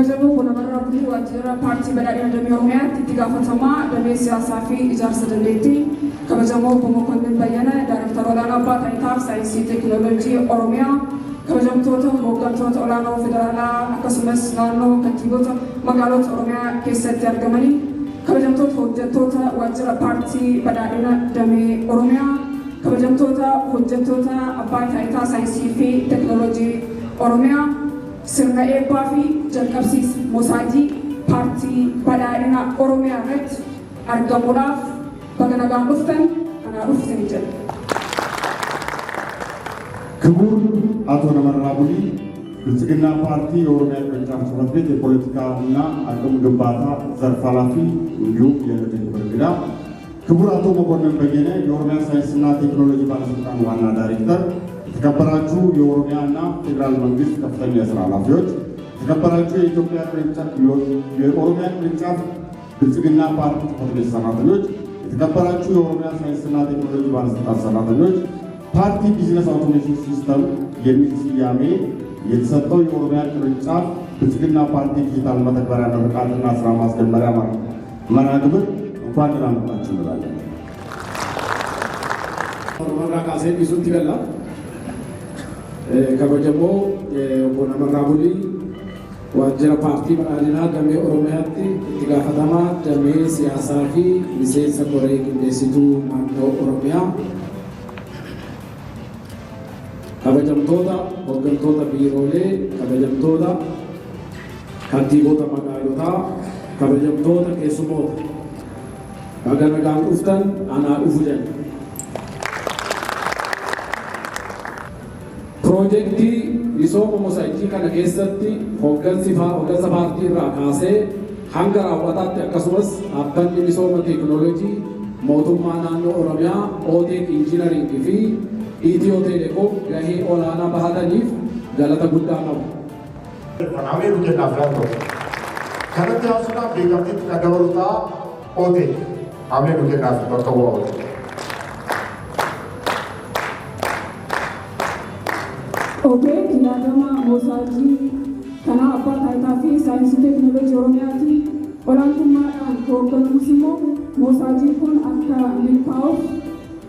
كبجمو بنمر ربي وأجرا بارتي بدأنا دمي يوميات تيجا فتما دمي سياسة في إجازة دلتي كبجمو بمكان بيانا داركتور ولانا بات إنتاف ساينسي تكنولوجي أوروميا كبجمو توتا موجان توتا ولانا فدرالا أكسمس لانو كتيبوتا مقالات أوروميا كيسة ترجماني كبجمو توتا وأجرا بارتي بدأنا دمي أوروميا كبجمو توتا أبات إنتاف ساينسي في تكنولوجي أوروميا سرنا إيبافي جلقبسيس موساجي بارتي بدأنا أوروميا رت أرجمولاف بغنا غامفتن أنا أفتن جل كبور أتونا مرابولي بلسقنا بارتي أوروميا كنتام سببت البوليتيكا هنا أرجم جبارها زرفالافي ويوم يلتين برجلا كبور أتو مقرن بيجنا أوروميا ساينسنا تكنولوجي بالسلطان وانا دايركتور تكبراچو የኦሮሚያና ፌደራል መንግስት ከፍተኛ የሥራ ኃላፊዎች ተከበራችሁ የኢትዮጵያ ቅርንጫፍ የኦሮሚያ ቅርንጫፍ ብልጽግና ፓርቲ ጽሕፈት ቤት ሰራተኞች የተከበራችሁ የኦሮሚያ ሳይንስና ቴክኖሎጂ ባለስልጣን ሰራተኞች ፓርቲ ቢዝነስ አውቶሜሽን ሲስተም የሚል ስያሜ የተሰጠው የኦሮሚያ ቅርንጫፍ ብልጽግና ፓርቲ ዲጂታል መተግበሪያ ምረቃትና ስራ ማስጀመሪያ መርሃ ግብር እንኳን ደህና መጣችሁ እንላለን። ኦሮሚያ ካሴ ቢሱት ይገላ ከበጀሞ ቦናመራቡሊ ዋጀራ ፓርቲ ባዲና ደሜ ኦሮሚያቲ ኢትጋፈተማ ደሜ ሲያሳፊ ሚሴንሰ ኮሬ ቅንዴሲቱ ማንዶ ኦሮሚያ ከበጀምቶታ ወገንቶታ ቢሮሌ ከበጀምቶታ ከንቲቦታ መጋሎታ ከበጀምቶታ ኬሱሞታ ባገነጋን ኡፍተን አና ኡፉጀን प्रोजेक्टी विसोम मोसाइकी का नगेसत्ती होगंसा पार्टी राकासे हंगर आवतात्ते अकसुमस अब्बन्नी विसोम टेक्नोलॉजी मोतुम्मा नान्नो ओरोमिया ओटेक इंजीनियरिंग की इथियो टेलेकॉम गही ओलाना बहादनीफ गलत गुड्डा नव बनावे रुके नाफरातो कनते आसुना बेगमती कदवरुता ओटेक आमे रुके नाफरातो तो वो ओके किलादमा मोसाजी kana apa taitafi sainsi teknologi oromiyaati olaantummaadhaan hoogganuusimmoo moosaajiin kun akka milkaa'uuf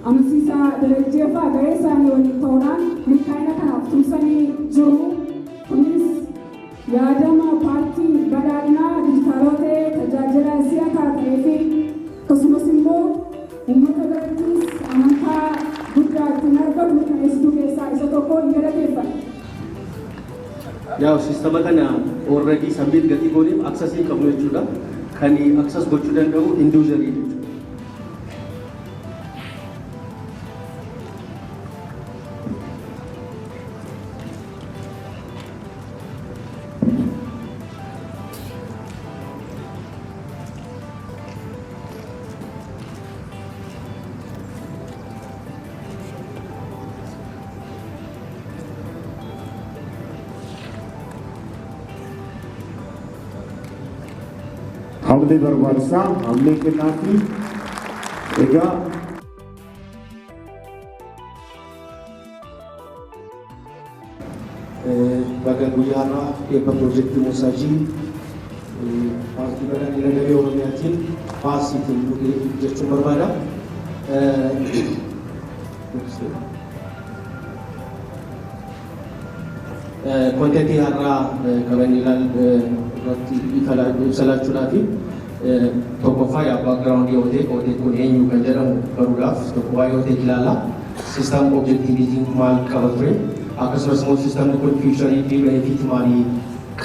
amansiisaa darajjeeffaa gahee isaanii waliin ta'uudhaan milkaa'ina kanaaf tumsanii jiru. Kunis yaadama paartii badhaadhinaa dijitaalota tajaajila si'ataa ta'ee fi akkasumas immoo uummata birattis amantaa guddaa ittiin argamu mirkaneessituu keessaa isa tokko hin galateeffadha. ያው ሲስተም ከና ኦልሬዲ ሰሚት ገቲ ጎሪም አክሰስ ከመቹዳ ከኒ አክሰስ ጎቹ ደንደው ኢንዲቪዥዋሊ हमले बरवारसा हमले के नाती एगा bagan guyara epa project mosaji paasti badan ilagale oromiyatin paasitin buke jechu barbada kontenti harra kabanilal ibsalaachuu dhaafi tokkoffaa yaa background yootee kun eenyu kan jedhamu baruudhaaf tokko waa'ee yootee ilaalla system objectivitiin maal qaba ture akkasumas immoo systemni kun fuucharii fi benefiit maalii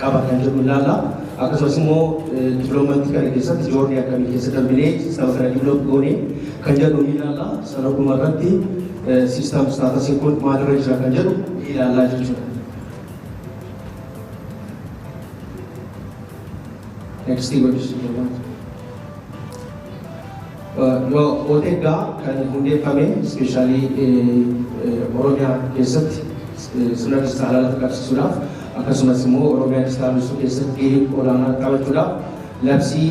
qaba kan jedhu ilaalla akkasumas immoo diviloomantii kana keessatti joornii akkamii keessa darbinee sistema kana diviloop goonee kan jedhu ilaalla sana dhuma irratti system staatasiin kun maalirra jira kan jedhu ilaallaa jechuudha. Next image. Otega kan hundeeffame especially Oromiyaa keessatti sirna dijitaalaa lafa qabsiisuudhaaf akkasumas immoo Oromiyaa dijitaalessuu keessatti gahee olaanaa taphachuudhaaf labsii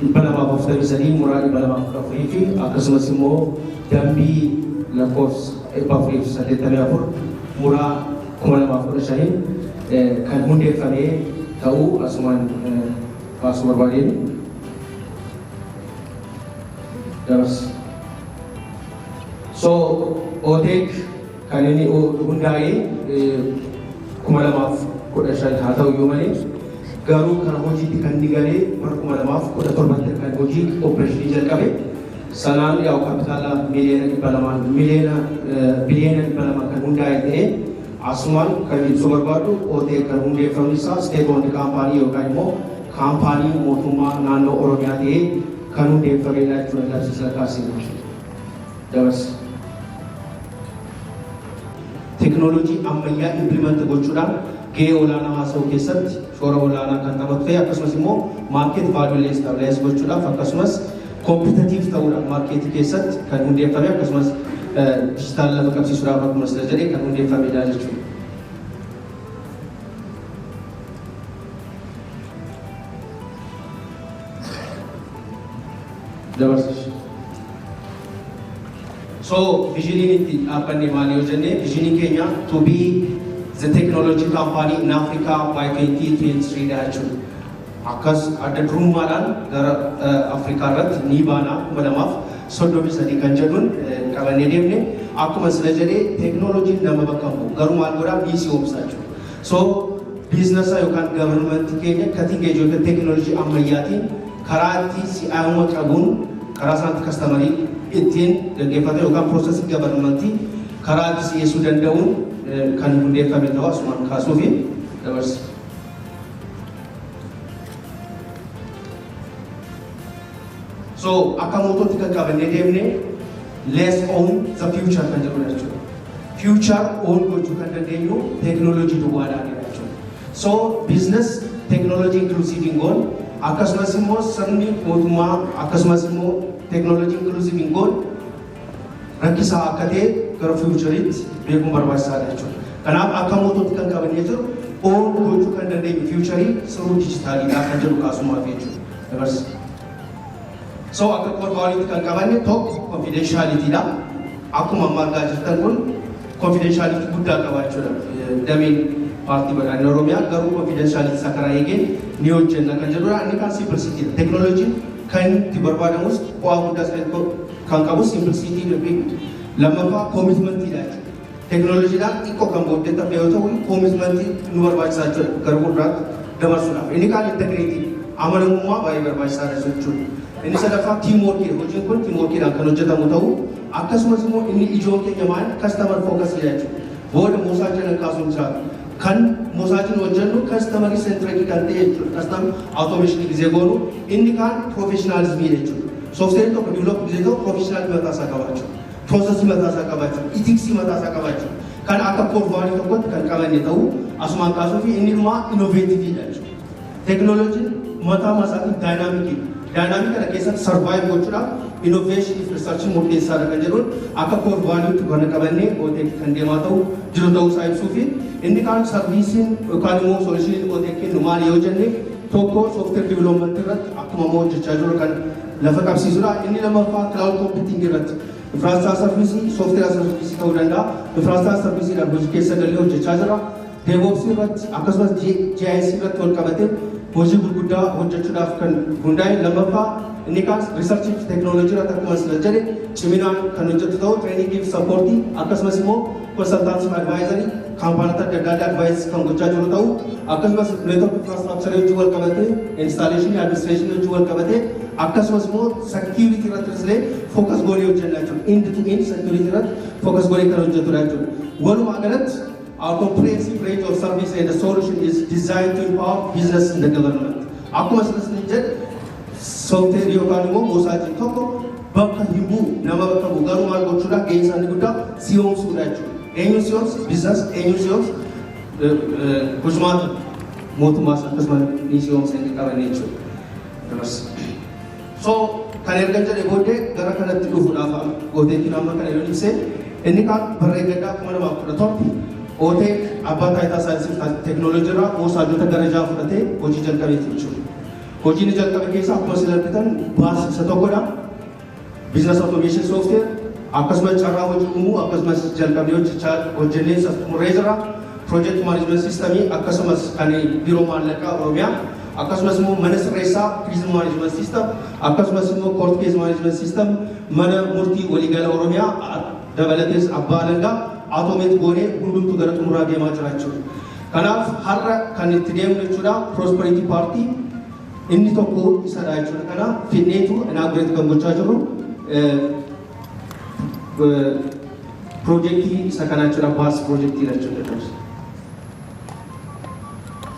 243 muraa 214 fi akkasumas immoo dambii lakkoofsa 484 muraa 2015 kan hundeeffame ta'uu asumaan kaasuu barbaadeen dabarsa. So OTEC kan inni hundaa'ee 2015 haa ta'u iyyuu malee garuu kana hojiitti kan inni galee bara 2017 kan hojii opereeshinii jalqabe sanaan yaa'u kapitaala biliyeena 200 kan hundaa'e ta'ee asumaan kan ibsuu barbaadu OTEC kan hundeeffamni isaa state owned kaampaanii yookaan immoo kaampaanii mootummaa naannoo Oromiyaa ta'ee kan hundeeffamedha jechuudha labsiisa kaasee dabarsa. Teknoolojii ammayyaa implement gochuudhaan gahee olaanaa haasa'uu keessatti shoora olaanaa kan taphatu ta'e akkasumas immoo maarket vaaluu stabilize gochuudhaaf akkasumas kompetitiif ta'uudhaan maarkeetii keessatti kan hundeeffame akkasumas dijitaal lafa qabsiisuudhaaf akkuma sila jedhee kan hundeeffamedha jechuudha. Dabarsisu. So visioning itti dhaabbanne maali yoo jenne visioning keenya to be the technology company in Africa by 2023 dha jechuudha. Akkas adda durummaadhaan gara Afrikaa irratti ni baana 2033 kan jedhuun qabannee deemne akkuma sila jedhee teknooloojiin nama bakka bu'u garuu maal godhaa biisii oomsaa jechuudha. So biizinasa yookaan gavarmentii keenya katingeejii yookaan teknooloojii ammayyaatiin karaa itti si'aawuma qabuun karaa isaanitti kastamarii ittiin gaggeeffatan yookaan piroosesii gavarmentii karaa itti si'eessuu danda'uun kan hundeeffame ta'uu asumaan kaasuu fi dabarsa. So akka moototti kan qabannee deemne let's own the future kan jedhudha jechuudha. Future own gochuu kan dandeenyu teknooloojii duwwaadhaan jechuudha. So business technology inclusive goon akkasumas immoo sirni mootummaa akkasumas immoo technology inclusive goon rakkisaa akka ta'e gara fuuchariitti beekuun barbaachisaadha jechuudha. Kanaaf akka moototti kan qabannee jiru oon gochuu kan dandeenyu fuucharii sirna dijitaaliidhaa kan jedhu kaasumaaf jechuudha. Dabarsa. So akka korbaalitti kan qabanne tokko confidentialityidha. Akkuma amma argaa jirtan kun confidentiality guddaa qabaachuudha. Dameen paartii badhaadhina Oromiyaa garuu confidentiality isa karaa eegeen ni hojjenna kan jedhudha. Inni kan simplicity teknooloojiin kan itti barbaadamus bu'aa guddaas kan qabu simplicity lammaffaa commitmentiidha jechuudha. Teknooloojiidhaan xiqqoo kan booddee tafe yoo ta'u commitmentii nu barbaachisaa jechuudha gara fuulduraatti dabarsuudhaaf. Inni kaan integrity amanamummaa baay'ee barbaachisaadha jechuudha. Inni sadaffaa tiimworkii hojiin kun tiimworkiidhaan kan hojjetamu ta'u akkasumas immoo inni ijoon keenya maal kastamer fookasidha jechuudha. Booda moosaajina kaasuun isaa kan moosaajina hojjennu kastamerii sentireekii kan ta'e jechuudha. Kastamer automation gisee goonu inni kaan professionalismii jechuudha. Soofteerii tokko diiveloop gisee ta'u professional mataasaa qabaachuu, piroosesii mataasaa qabaachuu, itiksii mataasaa qabaachuu kan akka koorvaalii tokkotti kan qabanne ta'u asumaan kaasuu fi inni dhumaa innoveetiviidha jechuudha. Teknooloojiin mataa masaatiin daayinaamikii Dynamic kana keessatti survive gochuudhaaf innovation fi research murteessaadha kan jedhuun akka core value kan qabannee OTEC kan deemaa ta'u jiru ta'uu isaa ibsuu fi inni kaan sarviisiin yookaan immoo solution OTEC kennu maali yoo jenne tokko software development irratti akkuma immoo hojjechaa jiru kan lafa qabsiisudha. Inni lammaffaa cloud computing irratti infrastructure service software service ta'uu danda'a. Infrastructure service dhaan hojii keessa galee hojjechaa jira. DevOps irratti akkasumas GIS irratti wal qabatee hojii gurguddaa hojjechuudhaaf kan hundaa'e lammaffaa inni kaan research teknoolojii irratti akkuma sila jedhe ciminaan kan hojjetu ta'u training fi sappoortii akkasumas immoo consultancy advisory kaampaanota adda addaa advice kan gochaa jiru ta'u akkasumas network infrastructure hojii wal qabatee installation administration hojii wal qabatee akkasumas immoo security irratti illee focus goonee hojjennaa jechuudha. End to end security irratti focus goonee kan hojjetudha jechuudha. Walumaa galatti our comprehensive range of service and the solution is designed to empower business and the government. Akkuma sila jedhe software yookaan immoo moosaajiin tokko bakka hin bu'u nama bakka bu'u garuu maal gochuudha gaheen isaanii guddaa si'oomsuudha jechuudha. Eenyu si'oomsu business eenyu si'oomsu hojmaata mootummaas akkasumas ni si'oomsa inni qaban jechuudha. So kan erga jedhe booddee gara kanatti dhufuudhaaf OTEC'n amma kana yoo ibse inni kaan barreeffadhaa 2017 OTEC abbaa taayitaa saayinsii fi teknoolojii irraa moosaajota gara ja'a fudhatee hojii jalqabeeti jechuudha. Hojiin jalqabe keessa akkuma sila argitan baasisa tokkodha. Business automation software akkasumas carraa hojii uumuu akkasumas jalqabee hojjennee xumuree jira. project management system akkasumas kan biro maallaqa Oromiyaa akkasumas immoo mana sirreessaa prison management system akkasumas immoo court case management system mana murtii waliigala Oromiyaa dabalatees abbaa alangaa automate goonee hundumtu gara xumuraa deemaa jiraachuu. Kanaaf har'a kan itti deemnu jechuudha Prosperity Party inni tokko isadha jechuudha. Kana finneetu inaugurate kan gochaa jirru projectii isa kana jechuudha baas projectii jechuudha.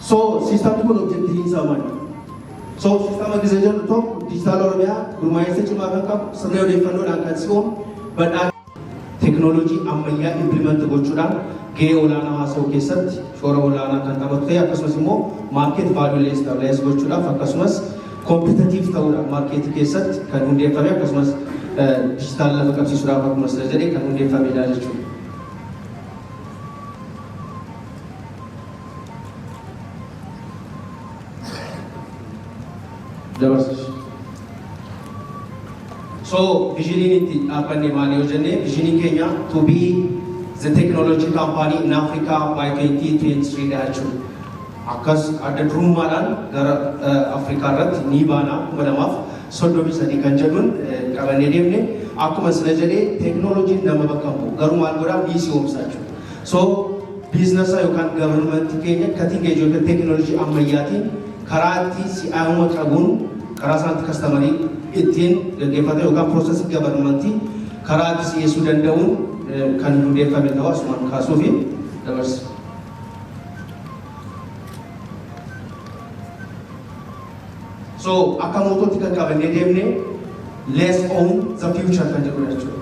So system kun objective isa maali? So system ጊዜ ጀምሮ ዲጂታል ኦሮሚያ ጉርማይሰ ጭማ በቃ ሰነው ደፈኖዳን kan ሲሆን በጣም ቴክኖሎጂ አመያ ኢምፕሊመንት ጎቹዳን ጌ ኦላና ሀሰው ከሰት ሾራ ኦላና kan taphate akkasumas immoo market value less stabilize gochuudhaaf akkasumas competitive ta'uudha market keessatti kan hundeeffame akkasumas digital lafa qabsiisuudhaaf akkasumas jedhee kan hundeeffame jechuudha. So visioning it apane mali hojane visioning Kenya to be the technology company in Africa by 2023 actually. Akas ada rumalan gara Afrika rat ni bana madamaf sodomi sadi kan jadun kabane demne aku masala jade technology nama bakampu garumal gora bisi omsachu. So business ayo kan government Kenya katinge jo technology ammayati karati si amu kabun karasan customer ittiin gaggeeffate yookaan processing government karati si yesu danda'uun kan hundeeffame ta'uu asumaan kaasuuf dabarsa. So akka moototti kan qabannee deemne let's own the future kan jedhu jechuudha.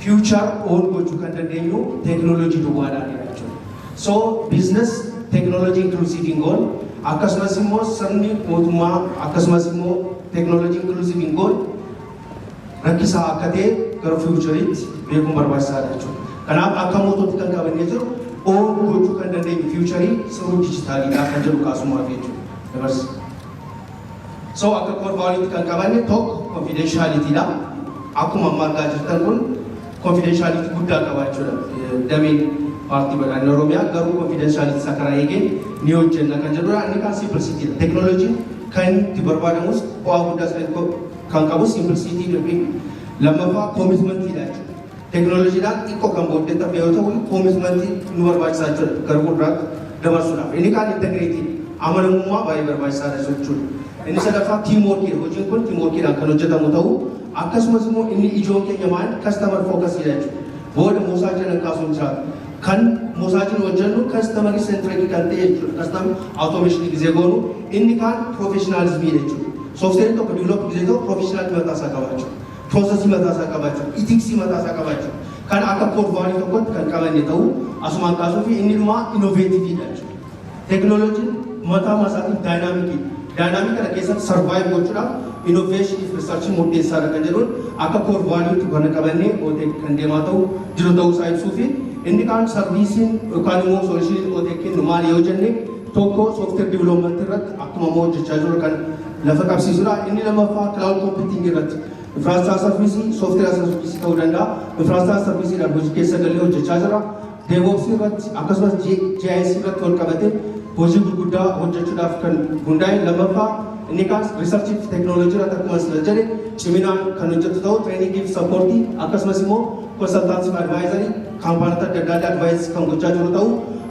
Future own gochuu kan dandeenyu technology duwwaadhaan jechuudha. So business technology inclusive in goal akkasumas immoo sirni mootummaa akkasumas immoo technology inclusive in goal rakkisaa akka ta'e gara fuuchariitti beekuun barbaachisaadha jechuudha. Kanaaf akka moototti kan qabannee jiru oon gochuu kan dandeenyu fuucharii sirna dijitaaliidhaa kan jedhu kaasumaaf jechuudha. Dabarsa. So akka core value kan qabanne tokko confidentialityidha. Akkuma amma argaa jirtan kun confidentiality guddaa qabaachuudha. Dameen paartii badhaadhina Oromiyaa garuu confidentiality isa karaa eegeen ni hojjenna kan jedhudha. Inni kan simplicity technology kan itti barbaadamus bu'aa guddaas kan qabu simplicity yookiin lammaffaa commitmentidha jechuudha. Teknooloojiidhaan xiqqoo kan booddettaaf yoo ta'u commitmentii nu barbaachisaa jira gara fuulduraatti dabarsuudhaaf. Inni kaan integrity amanamummaa baay'ee barbaachisaadha jechuudha. Inni sadaffaa teamworkidha. Hojiin kun teamworkidhaan kan hojjetamu ta'u akkasumas immoo inni ijoon keenya maal customer focusidha jechuudha. Booda moosaa jedhan kaasuun isaa kan moosaatiin hojjennu customer centric kan ta'e jechuudha. Customer automation gisee goonu inni kaan professionalismii jechuudha. Software tokko develop gisee ta'u professional mataasaa qabaachuu. Process mataasaa qabaachuu. Ethics mataasaa qabaachuu. Kan akka core value tokkotti kan qabanne ta'u asumaan kaasuu fi inni dhumaa innovativeidha jechuudha. Teknooloojiin mataa masaatiin dynamicidha. Dynamic kana keessatti survive gochuudhaaf innovation if research murteessaadha kan jedhuun akka core value kana qabannee OTEC kan deemaa ta'u jiru ta'uu isaa ibsuu fi inni kaan serviisiin yookaan immoo solution OTEC kennu maali yoo jenne tokko software development irratti akkuma immoo hojjechaa jiru kan lafa qabsiisudha. Inni lammaffaa cloud computing irratti infrastructure service software service ta'uu danda'a. Infrastructure serviceedhaan hojii keessa galee hojjechaa jira. DevOps irratti akkasumas GIS irratti wal qabatee hojii gurguddaa hojjechuudhaaf kan hundaa'e lammaffaa inni kaan research technology irratti akkuma sila jedhe ciminaan kan hojjetu ta'u training fi support akkasumas immoo consultancy advisory kaampaanota adda addaa advice kan gochaa jiru ta'u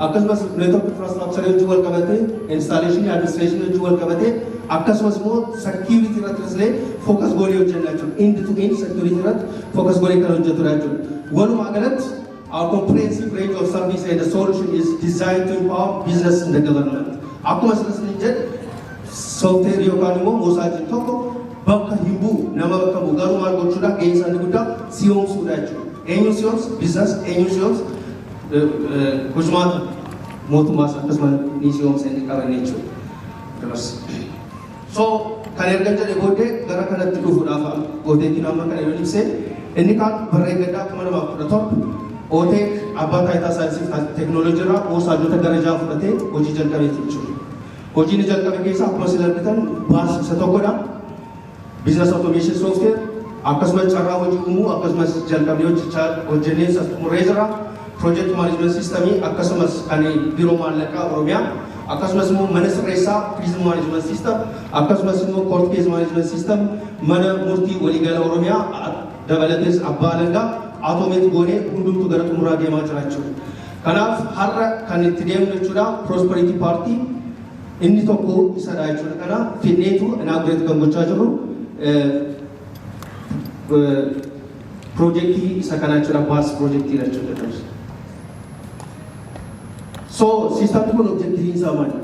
akkasumas network infrastructure hojii wal qabatee installation administration hojii wal qabatee akkasumas immoo security irratti illee focus goonee hojjennaa jechuudha. End to end security irratti focus goonee kan hojjetudha jechuudha. Walumaa galatti our comprehensive range of service and the solution is designed to empower business and the government. Akkuma sila jedhe software yookaan immoo moosaatiin tokko bakka hin bu'u nama bakka bu'u garuu maal gochuudha gahee isaanii guddaa si'oomsuudha jechuudha. Eenyu si'oomsa business eenyu si'oomsa hojmaata mootummaas akkasumas ni si'oomsa inni qaban jechuudha. So kan erga jedhe booddee gara kanatti dhufuudhaaf OTEC'n amma kana yoo ibse inni kaan barreeffadhaa 2011 OTEC abbaa taayitaa saayinsii fi teeknooloojii irraa moosaajota gara ja'a fudhatee hojii jalqabeeti jechuudha. Hojiin jalqabe keessaa akkuma sila argitan baas isa tokkodha. Business automation software akkasumas carraa hojii uumuu akkasumas jalqabnee hojjennee xumurree jira. project management system akkasumas kan biro maallaqa Oromiyaa akkasumas immoo mana sirreessaa prison management system akkasumas immoo court case management system mana murtii waliigala Oromiyaa dabalatees abbaa alangaa automate goonee hundumtu gara xumuraa deemaa jiraachuu. Kanaaf har'a kan itti deemnu jechuudha prosperity party inni tokko isadha jechuudha. Kana finneetu inaugurate kan gochaa jirru projektii isa kana jechuudha baas projektii jechuudha. So sistemni kun objektiiviin isaa maali?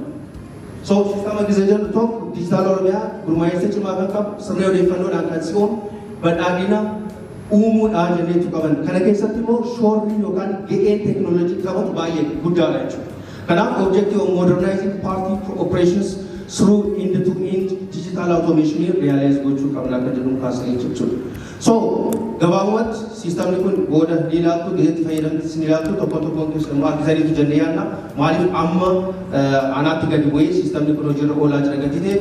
So sistema gisa jedhu tokko digital Oromiyaa gurmaa'insa cimaa kan qabu sirna odeeffannoodhaan kan si'oon badhaadhina uumuudhaan jenneetu qaban. Kana keessatti immoo shoorri yookaan ga'een teekinooloojii qabatu baay'ee guddaadha jechuudha. Kanaaf objective of modernizing party operations through end-to-end digital automation realize gochuu qabna akka jedhu kaasanii jechuudha. So gabaabumatti sistemni kun booda ni ilaaltu ga'eetti fayyadamtis ni ilaaltu tokko tokkoon keessatti immoo argisaniitu jennee yaadna maaliif amma anaatti gadi bu'ee sistemni kun hojiirra oolaa jira gadi ta'e.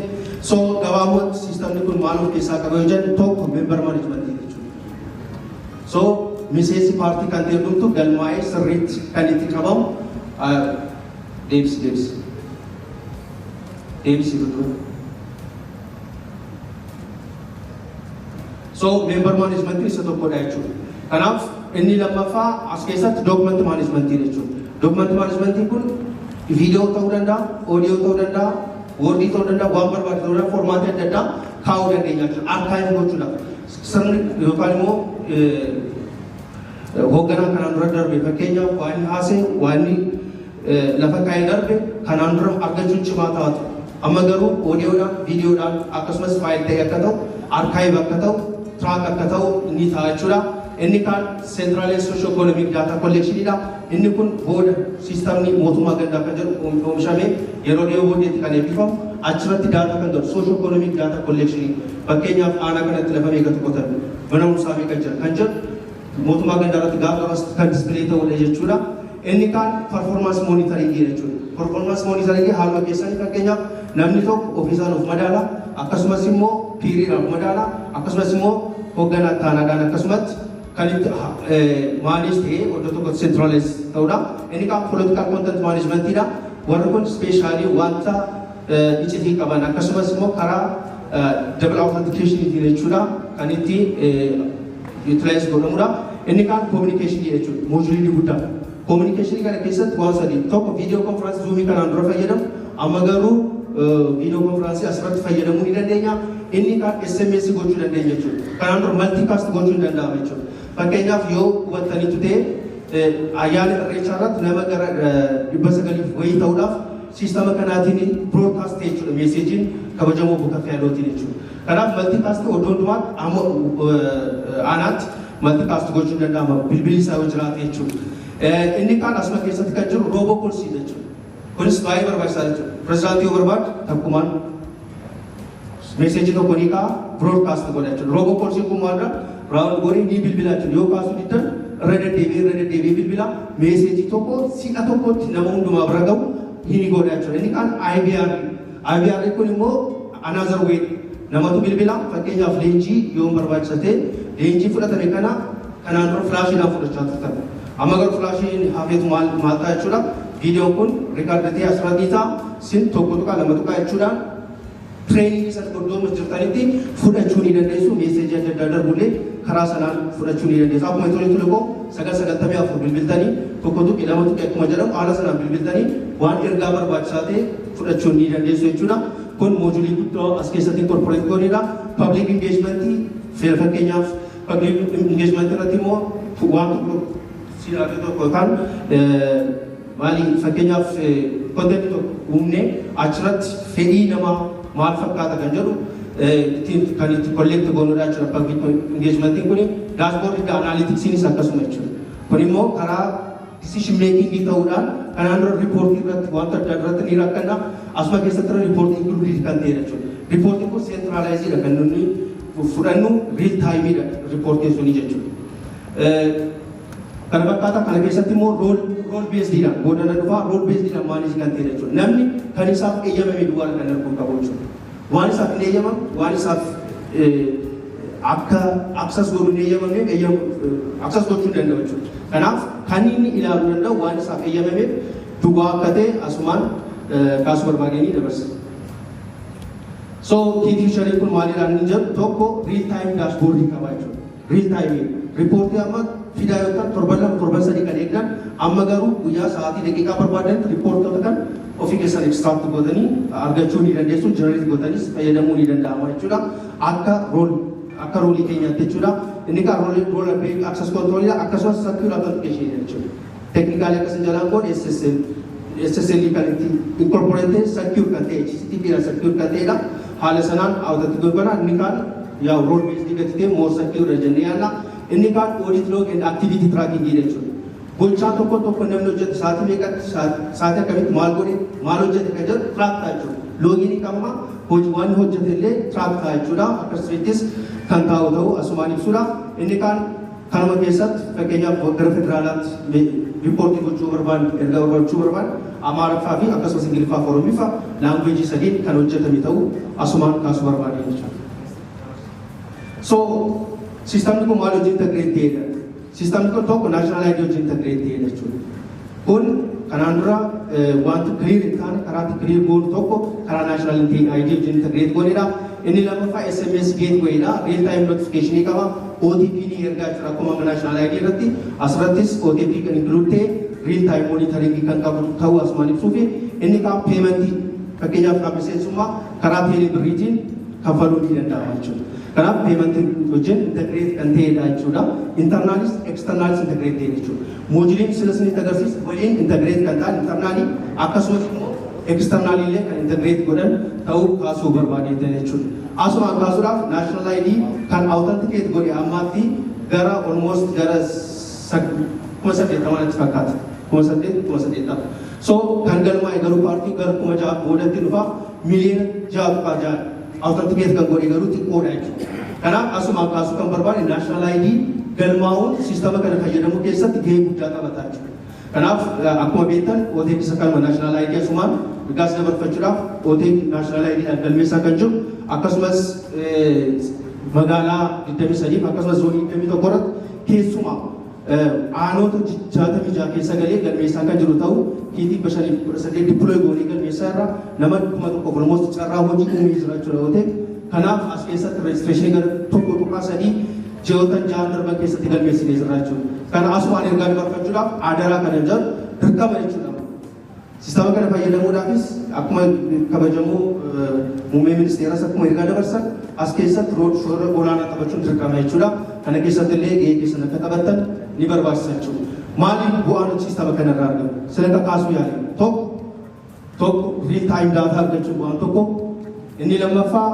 So gabaabumatti sistemni kun maal of keessaa qaba yoo jennu tokko member management jechuudha. So miseensi paartii kan ta'e hundumtu galmaa'ee sirriitti kan itti qabamu deebisi jechuudha. So member management isa tokkodha jechuudha. Kanaaf inni lammaffaa as keessatti document management jechuudha. Document management kun video ta'uu danda'a, audio ta'uu danda'a, word ta'uu danda'a, waan barbaadu ta'uu danda'a, formaat adda addaa kaa'uu dandeenya jechuudha. Archive gochuudhaaf. Sirni yookaan immoo hoogganaa kanaan dura darbe fakkeenyaaf waan haasee waan lafa kaa'ee darbe kanaan dura argachuun cimaa taatu. Amma garuu audioodhaan, videoodhaan akkasumas faayil ta'e akka ta'u, archive akka ta'u, track akka ta'u ni ta'a jechuudha. Inni kaan centralized socio-economic data collectionidha. Inni kun booda sistemni mootummaa gandaa kan jedhu oomishamee yeroo dhiyoo booddeetti kan eebbifamu achirratti data kan jedhu socio-economic data collection fakkeenyaaf aanaa kanatti lafa meeqatu qotame mana musaa meeqa jira kan jedhu mootummaa gandaa irratti gaafa kan display ta'udha jechuudha. Inni kaan performance monitoring jechuudha. Performance monitoring haaluma keessanii fakkeenyaaf namni tokko ofiisaan of madaala akkasumas immoo piiriidhaan madaala akkasumas immoo hoogganaa taanaadhaan akkasumatti kan itti maanis ta'ee iddoo tokko centralized ta'udha. Inni kaan political content managementidha. Warri kun speeshaalii wanta iccitii qaban akkasumas immoo karaa double authentication jechuudha kan itti utilize godhamudha. Inni kaan communication jechuudha. Moojulii guddaa. Communication kana keessatti waan sadii tokko video conference zoomii kanaan dura fayyadamu amma garuu video conference asirratti fayyadamuu ni dandeenya. Inni kaan SMS gochuu dandeenya jechuudha. Kanaan dura multicast gochuu ni danda'ama jechuudha. Fakkeenyaaf yoo hubattaniitu ta'e ayyaana irreechaa irratti nama gara 900 wayii ta'uudhaaf sistema kanaatiin broadcast jechuudha meeseejiin kabajamoo buka fayyadootiin jechuudha. Kanaaf multicast oddoo hundumaa amma aanaatti multicast gochuu danda'ama bilbilli isaa yoo jiraate jechuudha. Inni kaan asuma keessatti kan jiru robo kolsii jechuudha. Kunis baay'ee barbaachisaa jechuudha. Pirezidaantii yoo barbaadu takkumaan meeseejii tokko ni ka'a broadcast godha jechuudha. Robo kolsii kun maalidha? Raawun gorii ni bilbila jechuudha. Yoo kaasuu diddan irra deddeebi'ee bilbila meeseejii tokko si'a tokkotti nama hundumaa bira gahu ni godha jechuudha. Inni kaan IVR kun immoo another way namatu bilbila fakkeenyaaf leenjii yoo barbaachisa ta'e leenjii fudhatame kana kanaan dura flaashiidhaan fudhachaa turtan. Amma garuu flaashiin hafeetu maal ta'a jechuudha. Viidiyoon kun riikardatee asirratti ta'a sin tokko tuqaa lama tuqaa jechuudhaan training isa gurguddoon jirtanitti fudhachuu ni dandeessu meeseejii adda addaa darbullee karaa sanaan fudhachuu ni dandeessu. Akkuma itoo tokko 994 bilbiltanii tokko tuqi lama tuqi akkuma jedhamu haala sanaan bilbiltanii waan ergaa barbaachisaa ta'e fudhachuu ni dandeessu jechuudha. Kun moojulii guddoo as keessatti incorporate goonedha. Public engagement fakkeenyaaf public engagement irratti immoo waan tokko siiraate tokko yookaan maali fakkeenyaaf kontentii tokko uumne achirratti fedhii namaa maal fakkaata kan jedhu kan itti kolleekti goonudha jechuudha. Public engagement kun daashboordii analyticsiinis akkasuma jechuudha. Kun immoo karaa decision making ta'uudhaan kanaan dura riipoortii irratti wanta adda addaatti ni rakkanna asuma keessatti riipoortii included kan ta'e jechuudha. Riipoortiin kun centralizeedha kan nuti fudhannu real timeidha riipoortiin suni jechuudha. Kana fakkaata kana keessatti immoo role basedidha. Boodana dhufaa role basedidha maanis kan ta'e jechuudha. Namni kan isaaf eeyyamame duwwaa kan arguu qabu jechuudha. Waan isaaf hin eeyyamam waan isaaf akka access godhuun eeyyamame access gochuu danda'u jechuudha. Kanaaf kan inni ilaaluu danda'u waan isaaf eeyyamame dhugaa akka ta'e asumaan kaasuu barbaadanii dabarsa. So key feature kun maaliidhaan ni jedhu tokko real time dashboard qabaachuu. Real time report amma fidaa yookaan torban sadii kan eegdan amma garuu guyyaa sa'aatii daqiiqaa barbaadan riippoortota kan ofii keessan extract godhanii argachuu ni dandeessu generate godhanis fayyadamuu ni danda'ama jechuudha. Akka roolii keenyaatti jechuudha. Inni kan roolii break access control akkasumas secure authentication jechuudha. Technically akkasin jalaan kun SSL kan itti incorporate secure kan ta'e CCTV la secure kan ta'edha. Haala sanaan authentic godhana inni kan yaa role based digatti more secure jennee yaalla. Inni kan audit log and activity tracking jechuudha. Gochaa tokko namni hojjetu sa'aatii meeqatti sa'aatii akkamitti maal godhe maal hojjete kan jedhu track ta'a jechuudha. Loogiin qabama hojiiwwan hojjete illee track ta'a jechuudha. Akkasumas kan taa'u ta'uu asumaan ibsuudha. Inni kan kanuma keessatti fakkeenyaaf gara federaalaatti riippoortii gochuu barbaadu erga barbaachuu barbaadu Amaaraffaa fi akkasumas Ingiliffaa fi Oromiffaa laanguweejii sadiin kan hojjetame ta'uu asumaan kaasuu barbaadu jechuudha. So sistemni kun maal hojii integrate ta'edha. Sistemni kun tokko national ID hojii integrate ta'edha jechuudha. Kun kanaan dura wanti clear hin taane karaatti clear goonu tokko karaa national ID hojii integrate goonedha. Inni lammaffaa SMS gatewayidha. Real time notification qaba. OTP ni ergaa jechuudha akkuma national ID irratti asirrattis OTP kan include ta'e real time monitoring kan qabu ta'uu asumaan ibsuufi inni kan payment fakkeenyaaf kan miseensummaa karaa teelee birriitiin kaffaluu ni danda'ama jechuudha. Kanaaf payment wajjin integrate kan ta'edha jechuudha. Internalis externalis integrate ta'e jechuudha. Moojuliin silas ni agarsiisa waliin integrate kan ta'an internali akkasumas immoo externally illee kan integrate godhan ta'uu kaasuu barbaadee jechuudha. Asumaan kaasuudhaaf national ID kan authenticate godhe ammaatti gara almost gara 80,000 fakkaata. 8,000. So kan galmaa'e garuu paartii gara 6,000 boodatti dhufa miliyoona 6.6 authenticate kan godhe garuu xiqqoodha jechuudha. Kanaaf asumaan kaasuu kan barbaade national ID galmaa'uun siistama kana fayyadamuu keessatti gahee guddaa taphata jechuudha. Kanaaf akkuma beektan OTP isa kanuma national ID asumaan gaas dabarfachuudhaaf OTP national ID galmeessaa kan jiru akkasumas magaalaa 23 akkasumas zoonii 21 irratti keessumaa aanota 66 keessa galee galmeessaa kan jiru ta'uu kiitii 518 diploy goonee galmeessaa irraa nama 1,000 almost carraa hojii uumee jiraachuu yoo ta'e kanaaf as keessatti registration gara 1.3 ji'oottan 6 darban keessatti galmeessinee jiraachuu kana asumaan ergaa dabarfachuudhaaf adaraa kana jedhu dirqama jechuudha. Sistema kana fayyadamuudhaafis akkuma kabajamuu muummee ministeeras akkuma ergaa dabarsan as keessatti shoora olaanaa taphachuun dirqama jechuudha. Kana keessatti illee gahee keessan akka taphattan ni barbaachisa jechuudha. Maaliif bu'aan sistema kanarraa argamu? Sila kaasuu yaale tokko real time data argachuun bu'aan tokko inni lammaffaa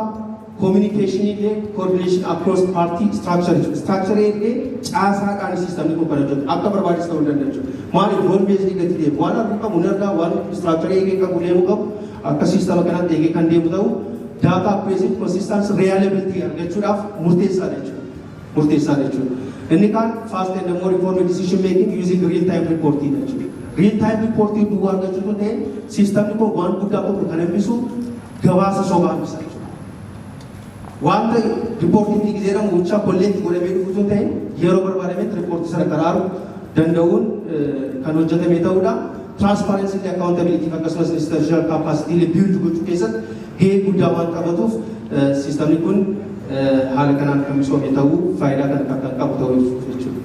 communication illee coordination across party structure illee caasaadhaan sistemni kun kan hojjetu akka barbaachisu ta'uu danda'a. Maaliif role based gadi deemu waan arguu qabu narraa waan structure eegee qabu deemu qabu akka sistema kanatti eegee kan deemu ta'u data accuracy consistency reliability argachuudhaaf murteessaadha jechuudha. Inni kan fast and more informed decision making using real time reporting jechuudha. Real time reporting duwwaa argachuu kun ta'e sistemni kun waan guddaa tokko kan hambisu gabaasa sobaa hambisa jechuudha. Wanta reporting ni jedhamu wuchaa kolleetti godhamee dhufu sun ta'e yeroo barbaadametti reportii sana karaaruu danda'uun kan hojjetame ta'uudha. Transparency and accountability akkasumas institutional capacity illee build gochuu keessatti gahee guddaa waan qabatuuf sistemni kun haala kanaan kan misoome ta'uu faayidaa kan qabu ta'uu jechuudha.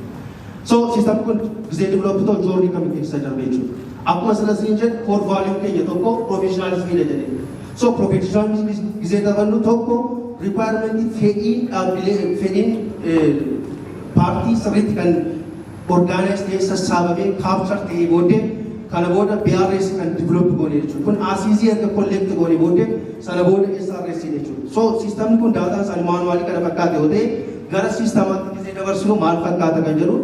So sistemni kun gisee develop ta'u joornii kam keessa darbe jechuudha. Akkuma sanasiin jedhu core value keenya tokko professionalism jedhee. So professionalism gisee daballu tokko requirement fedhiin paartii sirriitti kan organize ta'ee sassaabamee capture ta'ee booddee kana booda BRS kan develop goone jechuudha. Kun asizii erga collect goone booddee sana booda SRS jechuudha. So sistemni kun daataan isaanii maanuwaalii kana fakkaate yoo ta'e gara sistemaatti gisee dabarsinu maal fakkaata kan jedhu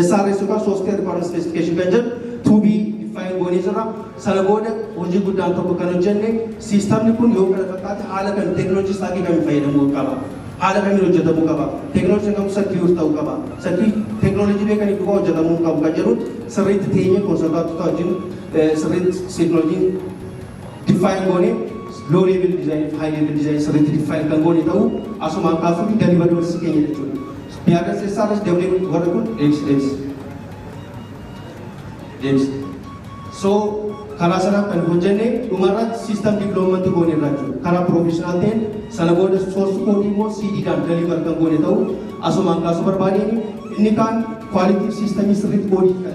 SRS yookaan software requirement specification kan jedhu to be defined goone jira. Sana booda hojii guddaan tokko kan hojjenne sistemni kun yoo kana fakkaate haala kan teknoolojii isaa kan fayyadamuu qaba. Haala kamiin hojjetamuu qaba. Teknoolojii kam secure ta'uu qaba. Teknoolojii beekanii dhugaa hojjetamuu qabu kan jedhu sirriitti teenye konservaatota wajjin sirriitti teknoolojiin define goone low level design high level design sirriitti define kan goone ta'uu asumaan kaasuu fi delivery keenya jechuudha. Biarkan sesaras develop warga James. So karena sana kan hujane umarat sistem development tu gone raju. Karena profesional ten sana gone source code mo CD dan deliver kan gone tahu. Aso mangka super bani ini kan quality system street body kan.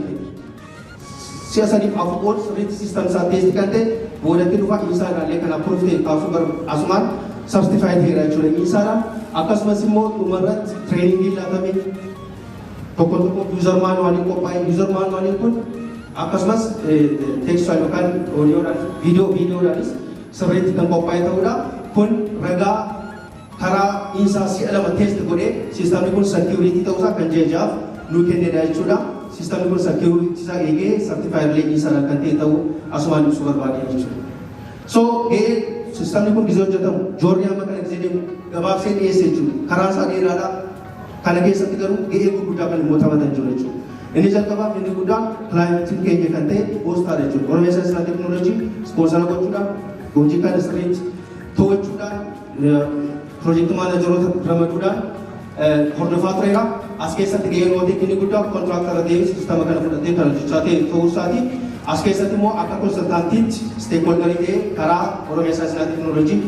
Siasa di upload street system statistik kan te boleh tu lupa insana le karena proof te tahu super asuman certified he raju le insana akas masih mo umarat training di kami. Toko-toko user manual ko pai user manual pun akas mas textual kan audio dan video dan sering kan kopai tahu dah pun raga kara insasi alam test gode sistem ni pun security tahu sah kan jejak nuken dia dah sudah sistem ni pun security sah ege certified le insana kan tahu asuman sugar bani itu so sistem ni pun bizon jatuh jornya makan jadi gabab se ni seju kara sah dia ada kalau ke satu garu ege budak kan mutawatan jorju ini jangka bab ini gudang client tinggi je kante posta reju organisasi teknologi sponsor ko juga gojikan street to juga project manager drama juga khordo fatrera aske sat ge ngode kini gudang kontraktor de sistem kan ko de kan chate to sati aske sat mo akako santantit stakeholder de kara organisasi teknologi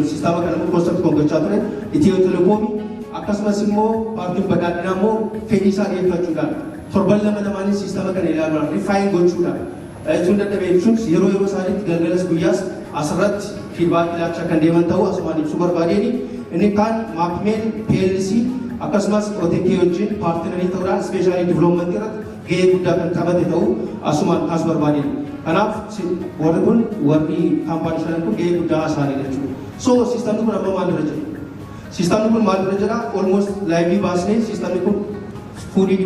sistem kan ko konsep ko chatre itio telekom akas masimo parti badan namo fedisa de juga Formal nama sistem kan ilaman refine gochuda. Tunda tebe chun hero sari galgalas guyas asrat feedback ilacha kan deman tahu asmani super bari ini kan makmen PLC akasmas oteke ojin partner tawra specially development tirat ge budak kan kabat tahu asuman asbar bari. Karena walaupun warni company sana pun ge budak asari lechu. So sistem tu pun apa malu raja. Sistem tu pun malu raja almost lively basne sistem tu pun fully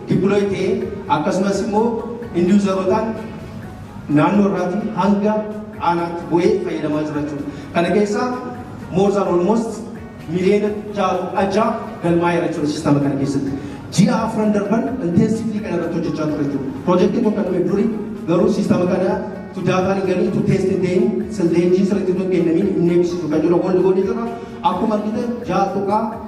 deploy te akasmas mo inducer kan nano rati hanga anak boy faida majratu kana kesa more than almost million aja galmai ratu sistem kana kesa jia afrander ban intensively kana ratu jatu project ko kan meduri garu sistem kana tu jaga ni to test den sel den ji sel tu ke nami ne bisi to kajura gol gol ni tara aku magite jatu ka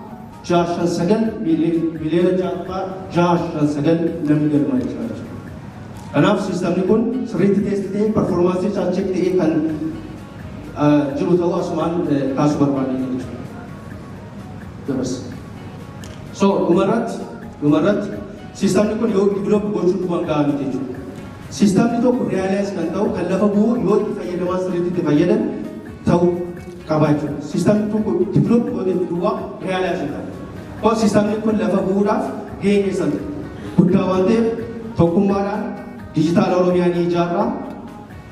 Jashan Sagan, Milena Jatpa, Jashan Sagan, Namigal Church. Enough system ni pun sering test performance cek te kan jurutahu asuman kasu berbani ni. Terus. So umarat sistem ni pun yo develop gochu bangga ni tu. Sistem ni tu realize kan tahu kalau bu yo fayyada mas sering te fayyada tahu kabaju. Sistem tu develop ko de dua realize kan. Kalau sistem ni pun level buraf, geng esan. Kudawante, tokumara, digital orangnya ni jara,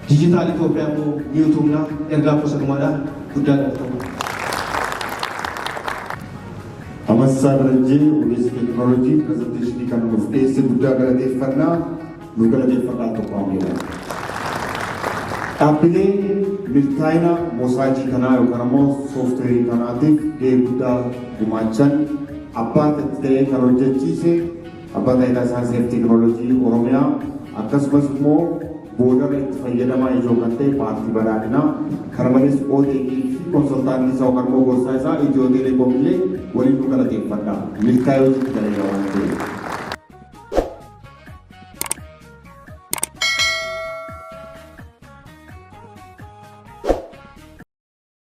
digital itu berapa YouTube na, erga pusat kumara, kuda dah. Amasa beranji, ulis teknologi, presentation di kanun of place, kuda galade farna, nugalade farna to pamela. Apile milkaina mosaji kana yokaramo software kanatif ge kuda gumacan apa tete karoja chise apa daita science technology oromia akasmas mo border fayyada ma ijo kante parti baradina karmanis ODE consultant sa karmo gosa sa ijo dele komile wali nukala te fanda milkayo dale rawante